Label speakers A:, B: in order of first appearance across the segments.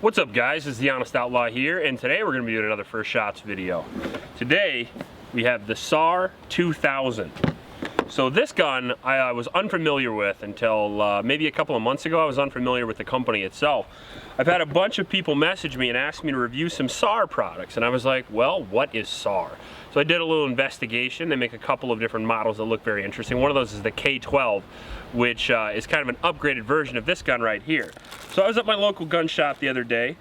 A: What's up guys, it's the Honest Outlaw here, and today we're going to be doing another First Shots video. Today we have the SAR 2000. So this gun I was unfamiliar with until maybe a couple of months ago. I was unfamiliar with the company itself. I've had a bunch of people message me and ask me to review some SAR products, and I was like, well, what is SAR? So I did a little investigation. They make a couple of different models that look very interesting. One of those is the K12, which is kind of an upgraded version of this gun right here. So I was at my local gun shop the other day,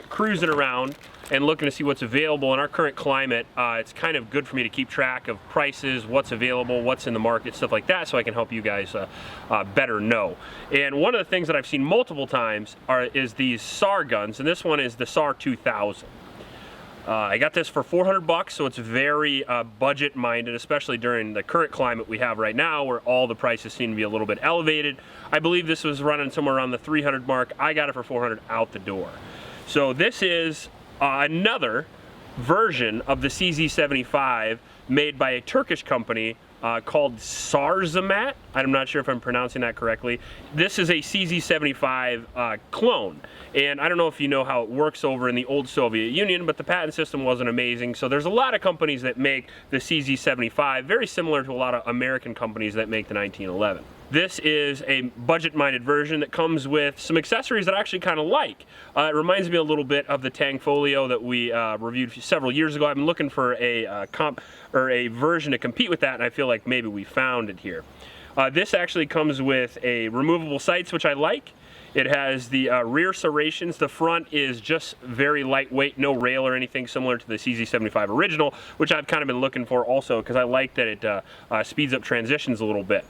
A: cruising around and looking to see what's available. In our current climate, it's kind of good for me to keep track of prices, what's available, what's in the market, stuff like that, so I can help you guys better know. And one of the things that I've seen multiple times is these SAR guns, and this one is the SAR 2000. I got this for 400 bucks, so it's very budget minded, especially during the current climate we have right now where all the prices seem to be a little bit elevated. I believe this was running somewhere around the 300 mark. I got it for 400 out the door. So this is another version of the CZ75 made by a Turkish company called Sarzamat. I'm not sure if I'm pronouncing that correctly. This is a CZ75 clone, and I don't know if you know how it works over in the old Soviet Union, but the patent system wasn't amazing, so there's a lot of companies that make the CZ75 very similar to a lot of American companies that make the 1911. This is a budget-minded version that comes with some accessories that I actually kind of like. It reminds me a little bit of the Tang Folio that we reviewed several years ago. I've been looking for a version to compete with that, and I feel like maybe we found it here. This actually comes with a removable sights, which I like. It has the rear serrations. The front is just very lightweight, no rail or anything, similar to the CZ75 original, which I've kind of been looking for also because I like that it speeds up transitions a little bit.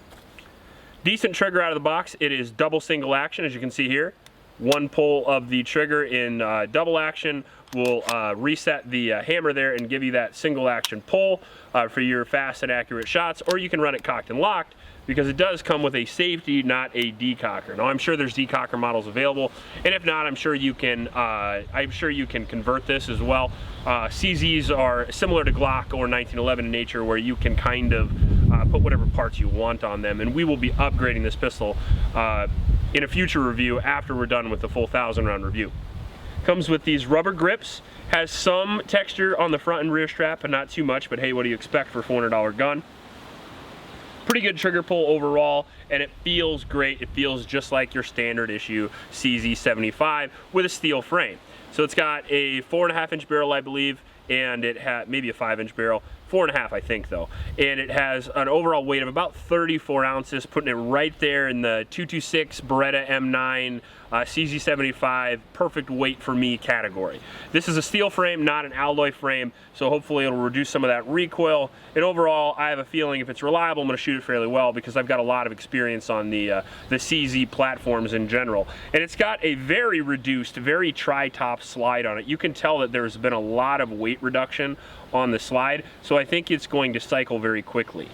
A: Decent trigger out of the box. It is double single action, as you can see here. One pull of the trigger in double action will reset the hammer there and give you that single action pull for your fast and accurate shots, or you can run it cocked and locked because it does come with a safety, not a decocker. Now I'm sure there's decocker models available, and if not, I'm sure you can convert this as well. CZs are similar to Glock or 1911 in nature, where you can kind of put whatever parts you want on them, and we will be upgrading this pistol in a future review after we're done with the full 1,000-round review. Comes with these rubber grips, has some texture on the front and rear strap, but not too much, but hey, what do you expect for a $400 gun? Pretty good trigger pull overall, and it feels great. It feels just like your standard issue CZ75 with a steel frame. So it's got a 4.5-inch barrel, I believe, and it had maybe a 5-inch barrel. 4.5, I think, though. And it has an overall weight of about 34 ounces, putting it right there in the 226 Beretta M9 CZ75 perfect weight for me category. This is a steel frame, not an alloy frame, so hopefully it'll reduce some of that recoil. And overall, I have a feeling if it's reliable, I'm going to shoot it fairly well because I've got a lot of experience on the CZ platforms in general. And it's got a very reduced, very tri-top slide on it. You can tell that there's been a lot of weight reduction on the slide, so I think it's going to cycle very quickly.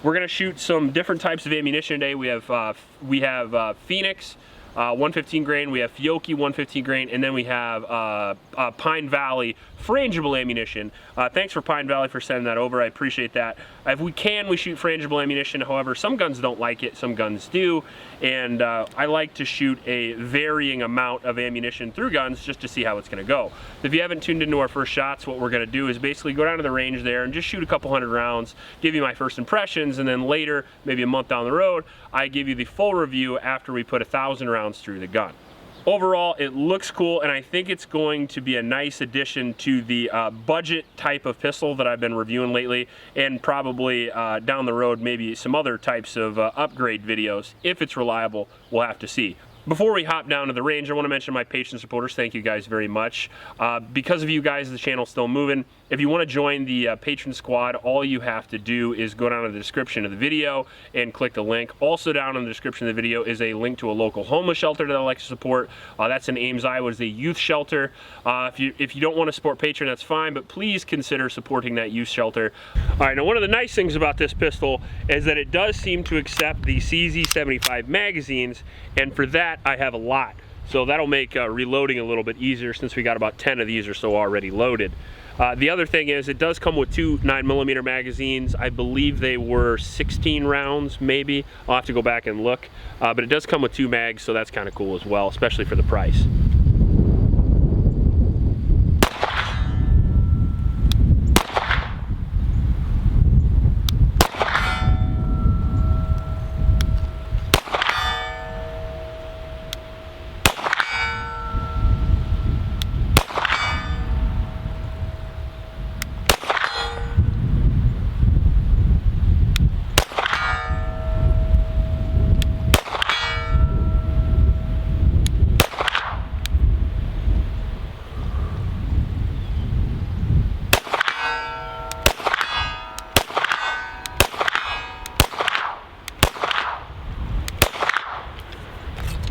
A: We're going to shoot some different types of ammunition today. We have Phoenix 115 grain, we have Fiocchi 115 grain, and then we have Pine Valley frangible ammunition. Thanks for Pine Valley for sending that over. I appreciate that. If we can, we shoot frangible ammunition. However, some guns don't like it, some guns do, and I like to shoot a varying amount of ammunition through guns just to see how it's going to go. If you haven't tuned into our first shots, what we're going to do is basically go down to the range there and just shoot a couple hundred rounds, give you my first impressions, and then later, maybe a month down the road, I give you the full review after we put 1,000 rounds through the gun. Overall, it looks cool, and I think it's going to be a nice addition to the budget type of pistol that I've been reviewing lately, and probably down the road maybe some other types of upgrade videos. If it's reliable, we'll have to see. Before we hop down to the range, I want to mention my patron supporters. Thank you guys very much. Because of you guys, the channel's still moving. If you want to join the patron squad, all you have to do is go down to the description of the video and click the link. Also down in the description of the video is a link to a local homeless shelter that I like to support. That's in Ames, Iowa. It's a youth shelter. If you don't want to support Patreon, that's fine, but please consider supporting that youth shelter. All right, now one of the nice things about this pistol is that it does seem to accept the CZ75 magazines, and for that I have a lot. So that'll make reloading a little bit easier since we got about 10 of these or so already loaded. The other thing is it does come with two 9mm magazines. I believe they were 16 rounds, maybe. I'll have to go back and look. But it does come with two mags, so that's kind of cool as well, especially for the price.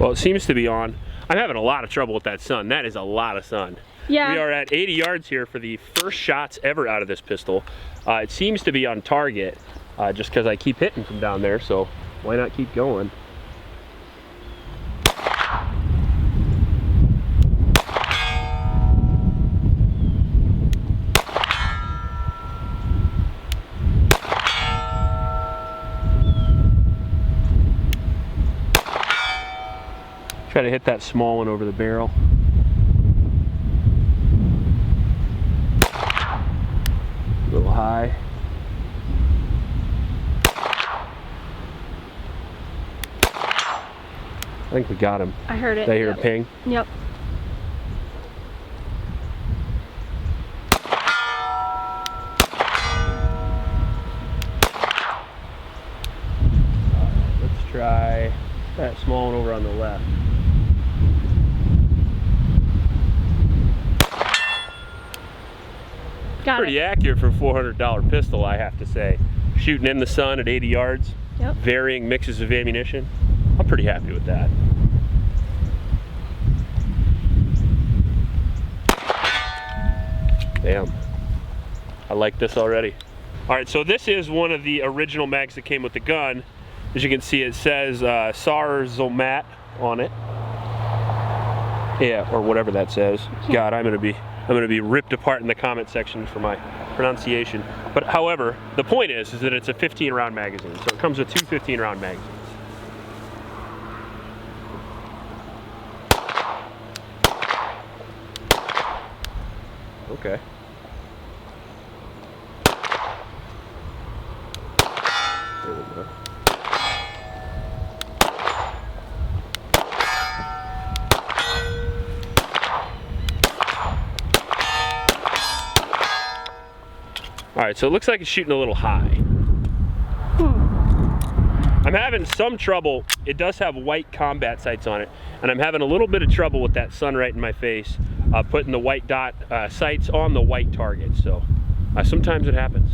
A: Well, it seems to be on. I'm having a lot of trouble with that sun. That is a lot of sun.
B: Yeah.
A: We are at 80 yards here for the first shots ever out of this pistol. It seems to be on target just because I keep hitting from down there, so why not keep going? Try to hit that small one over the barrel. A little high. I think we got him.
B: I heard it.
A: Did I hear a ping?
B: Yep.
A: Let's try that small one over on the left. Pretty accurate for a $400 pistol, I have to say. Shooting in the sun at 80 yards,
B: yep.
A: Varying mixes of ammunition. I'm pretty happy with that. Damn, I like this already. All right, so this is one of the original mags that came with the gun. As you can see, it says SAR on it. Yeah, or whatever that says. God, I'm gonna be ripped apart in the comment section for my pronunciation. But however, the point is that it's a 15-round magazine, so it comes with two 15-round magazines. Okay. There we go. All right, so it looks like it's shooting a little high. I'm having some trouble. It does have white combat sights on it, and I'm having a little bit of trouble with that sun right in my face, putting the white dot sights on the white target. So sometimes it happens.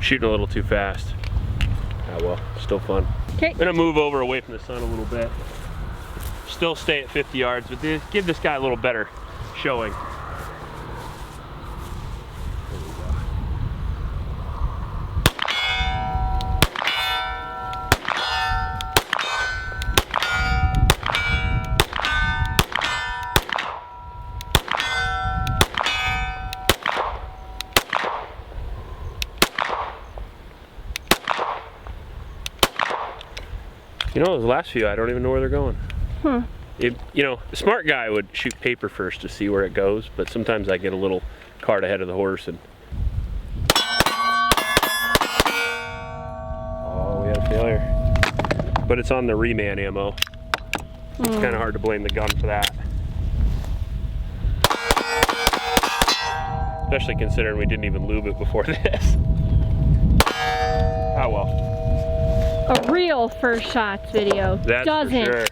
A: Shooting a little too fast. Ah well, still fun.
B: Okay.
A: I'm gonna move over away from the sun a little bit. Still stay at 50 yards, but give this guy a little better showing. You know, those last few, I don't even know where they're going. You know, a smart guy would shoot paper first to see where it goes, but sometimes I get a little cart ahead of the horse and... Oh, we had a failure. But it's on the reman ammo. It's kind of hard to blame the gun for that. Especially considering we didn't even lube it before this. Oh well.
B: A real first shots video doesn't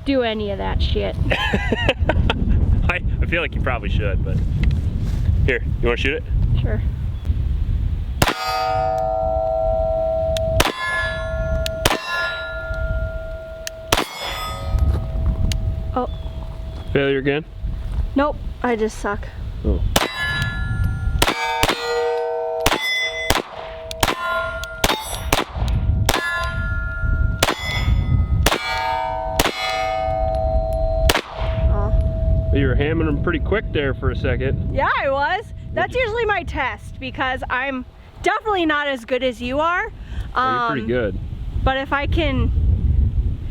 B: do any of that shit.
A: I feel like you probably should, but here, you want to shoot it?
B: Sure. Oh.
A: Failure again?
B: Nope, I just suck.
A: Oh. You were hamming them pretty quick there for a second.
B: Yeah, I was. That's usually my test because I'm definitely not as good as you are.
A: You're pretty good.
B: But if I can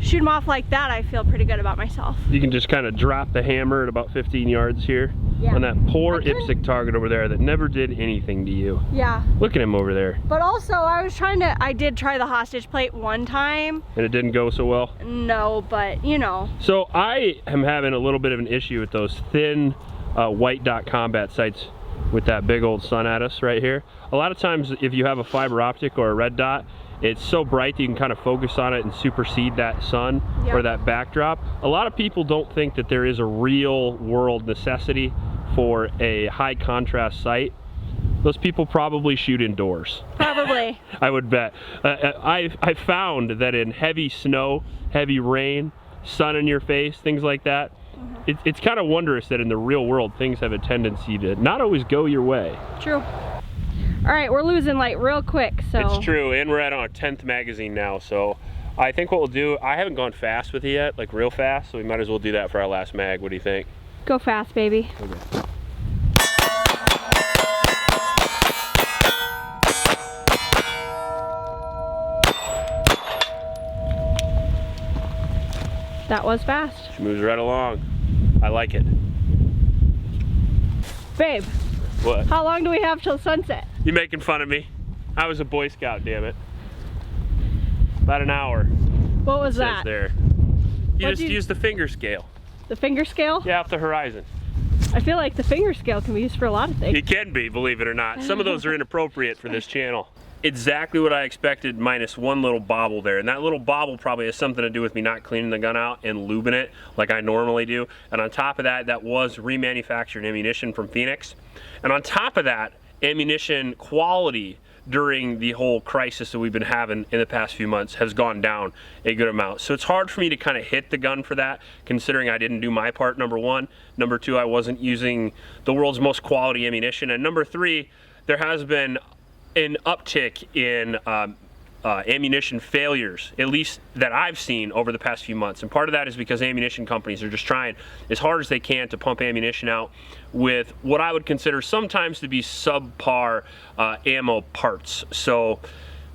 B: shoot them off like that, I feel pretty good about myself.
A: You can just kind of drop the hammer at about 15 yards here.
B: Yeah.
A: On that poor IPSC target over there that never did anything to you.
B: Yeah.
A: Look at him over there.
B: But also, I did try the hostage plate one time.
A: And it didn't go so well?
B: No, but you know.
A: So I am having a little bit of an issue with those thin white dot combat sights with that big old sun at us right here. A lot of times if you have a fiber optic or a red dot, it's so bright that you can kind of focus on it and supersede that sun or that backdrop. A lot of people don't think that there is a real world necessity for a high contrast sight. Those people probably shoot indoors. Probably. I would bet. I found that in heavy snow, heavy rain, sun in your face, things like that, it's kind of wondrous that in the real world things have a tendency to not always go your way. True.
B: All right, we're losing light real quick, so.
A: It's true, and we're at our 10th magazine now, so I think what we'll do, I haven't gone fast with it yet, like real fast, so we might as well do that for our last mag. What do you think?
B: Go fast, baby. Okay. That was fast.
A: She moves right along. I like it.
B: Babe.
A: What?
B: How long do we have till sunset?
A: You making fun of me? I was a Boy Scout, damn it. About an hour.
B: What was that?
A: Says there. You just use the finger scale.
B: The finger scale?
A: Yeah, off the horizon.
B: I feel like the finger scale can be used for a lot of things.
A: It can be, believe it or not. Some of those are inappropriate for this channel. Exactly what I expected, minus one little bobble there. And that little bobble probably has something to do with me not cleaning the gun out and lubing it like I normally do. And on top of that, that was remanufactured ammunition from Phoenix. And on top of that, ammunition quality during the whole crisis that we've been having in the past few months has gone down a good amount. So it's hard for me to kind of hit the gun for that, considering I didn't do my part, number one. Number two, I wasn't using the world's most quality ammunition. And number three, there has been an uptick in ammunition failures, at least that I've seen over the past few months. And part of that is because ammunition companies are just trying as hard as they can to pump ammunition out with what I would consider sometimes to be subpar ammo parts. So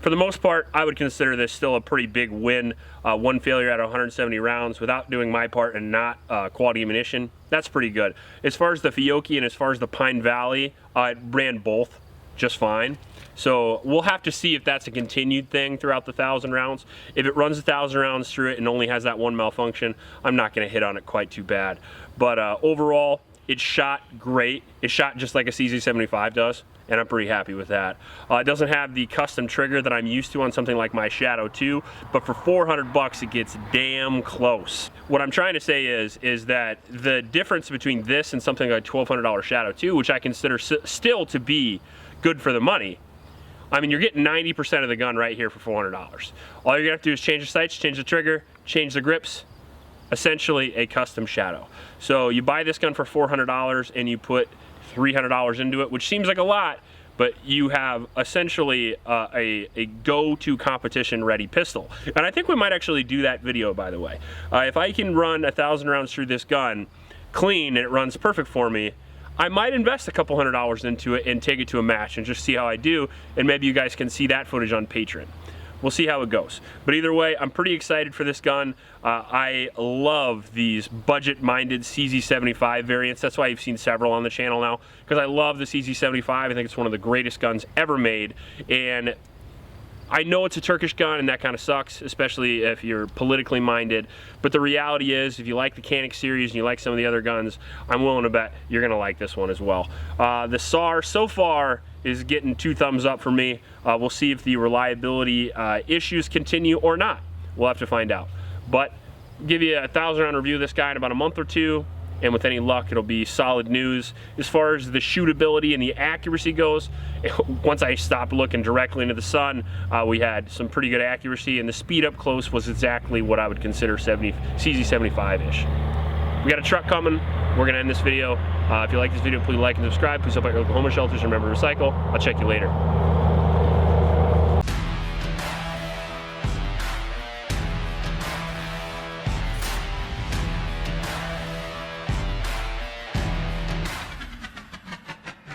A: for the most part, I would consider this still a pretty big win. One failure out of 170 rounds without doing my part and not quality ammunition. That's pretty good. As far as the Fiocchi and as far as the Pine Valley, it ran both just fine. So we'll have to see if that's a continued thing throughout the 1,000 rounds. If it runs 1,000 rounds through it and only has that one malfunction, I'm not going to hit on it quite too bad. But overall, it shot great. It shot just like a CZ75 does, and I'm pretty happy with that. It doesn't have the custom trigger that I'm used to on something like my Shadow 2, but for 400 bucks, it gets damn close. What I'm trying to say is that the difference between this and something like $1,200 Shadow 2, which I consider still to be good for the money, I mean, you're getting 90% of the gun right here for $400. All you're gonna have to do is change the sights, change the trigger, change the grips, essentially a custom Shadow. So you buy this gun for $400 and you put $300 into it, which seems like a lot, but you have essentially a go-to competition ready pistol. And I think we might actually do that video, by the way. If I can run 1,000 rounds through this gun clean and it runs perfect for me, I might invest a couple $100 into it and take it to a match and just see how I do, and maybe you guys can see that footage on Patreon. We'll see how it goes. But either way, I'm pretty excited for this gun. I love these budget-minded CZ75 variants. That's why you've seen several on the channel now, because I love the CZ75. I think it's one of the greatest guns ever made. And I know it's a Turkish gun and that kind of sucks, especially if you're politically minded, but the reality is if you like the Canik series and you like some of the other guns, I'm willing to bet you're gonna like this one as well. The SAR so far is getting 2 thumbs up for me. We'll see if the reliability issues continue or not. We'll have to find out. But I'll give you a 1,000 round review of this guy in about a month or two, and with any luck it'll be solid news. As far as the shootability and the accuracy goes, once I stopped looking directly into the sun, we had some pretty good accuracy, and the speed up close was exactly what I would consider CZ75-ish. We got a truck coming. We're gonna end this video. If you like this video, please like and subscribe. Please help out your local homeless shelters. Remember to recycle. I'll check you later.